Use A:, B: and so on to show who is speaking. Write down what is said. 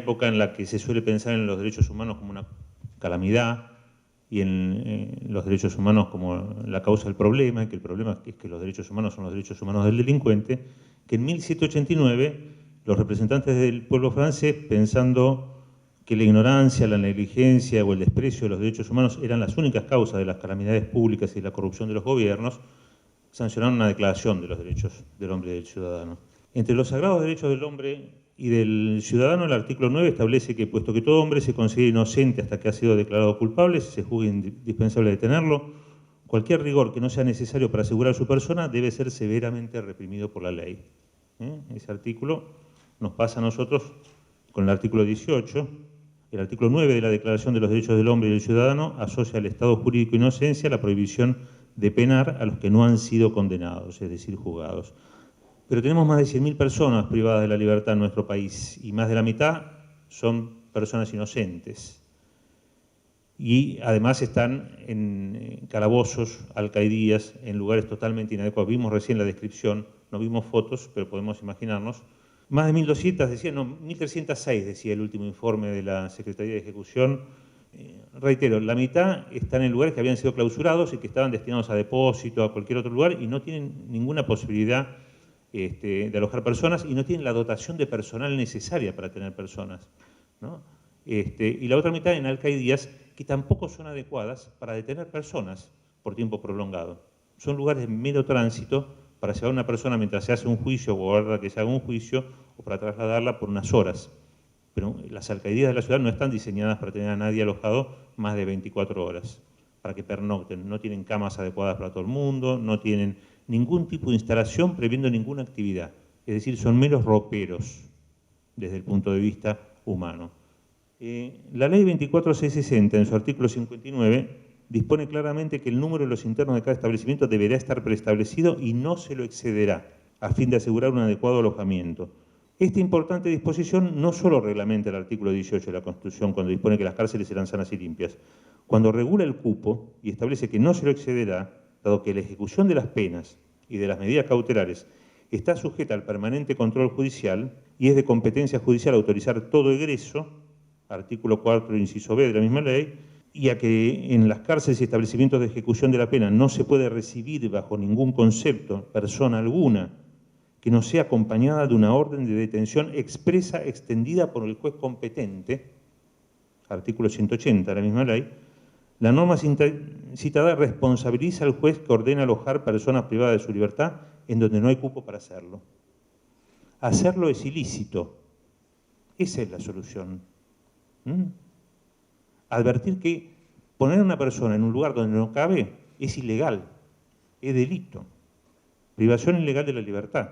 A: época en la que se suele pensar en los derechos humanos como una calamidad y en los derechos humanos como la causa del problema, y que el problema es que los derechos humanos son los derechos humanos del delincuente, que en 1789 los representantes del pueblo francés, pensando que la ignorancia, la negligencia o el desprecio de los derechos humanos eran las únicas causas de las calamidades públicas y de la corrupción de los gobiernos, sancionaron una declaración de los derechos del hombre y del ciudadano. Entre los sagrados derechos del hombre y del ciudadano, el artículo 9 establece que, puesto que todo hombre se considera inocente hasta que ha sido declarado culpable, si se juzga indispensable detenerlo, cualquier rigor que no sea necesario para asegurar su persona debe ser severamente reprimido por la ley. Ese artículo nos pasa a nosotros con el artículo 18. El artículo 9 de la Declaración de los Derechos del Hombre y del Ciudadano asocia al Estado jurídico de inocencia la prohibición de penar a los que no han sido condenados, es decir, juzgados. Pero tenemos más de 100.000 personas privadas de la libertad en nuestro país y más de la mitad son personas inocentes. Y además están en calabozos, alcaidías, en lugares totalmente inadecuados. Vimos recién la descripción, no vimos fotos, pero podemos imaginarnos. Más de 1.200, decía, no, 1.306 decía el último informe de la Secretaría de Ejecución. Reitero, la mitad están en lugares que habían sido clausurados y que estaban destinados a depósito, a cualquier otro lugar, y no tienen ninguna posibilidad de alojar personas y no tienen la dotación de personal necesaria para tener personas, ¿no? Y la otra mitad en alcaidías que tampoco son adecuadas para detener personas por tiempo prolongado. Son lugares de mero tránsito para llevar a una persona mientras se hace un juicio o guardar que se haga un juicio o para trasladarla por unas horas. Pero las alcaidías de la ciudad no están diseñadas para tener a nadie alojado más de 24 horas, para que pernocten. No tienen camas adecuadas para todo el mundo, no tienen ningún tipo de instalación previendo ninguna actividad. Es decir, son meros roperos desde el punto de vista humano. La ley 24660, en su artículo 59, dispone claramente que el número de los internos de cada establecimiento deberá estar preestablecido y no se lo excederá, a fin de asegurar un adecuado alojamiento. Esta importante disposición no solo reglamenta el artículo 18 de la Constitución, cuando dispone que las cárceles serán sanas y limpias, cuando regula el cupo y establece que no se lo excederá, dado que la ejecución de las penas y de las medidas cautelares está sujeta al permanente control judicial y es de competencia judicial autorizar todo egreso, artículo 4, inciso B de la misma ley, y a que en las cárceles y establecimientos de ejecución de la pena no se puede recibir bajo ningún concepto persona alguna que no sea acompañada de una orden de detención expresa extendida por el juez competente, artículo 180 de la misma ley. La norma citada responsabiliza al juez que ordena alojar personas privadas de su libertad en donde no hay cupo para hacerlo. Hacerlo es ilícito. Esa es la solución. Advertir que poner a una persona en un lugar donde no cabe es ilegal, es delito. Privación ilegal de la libertad.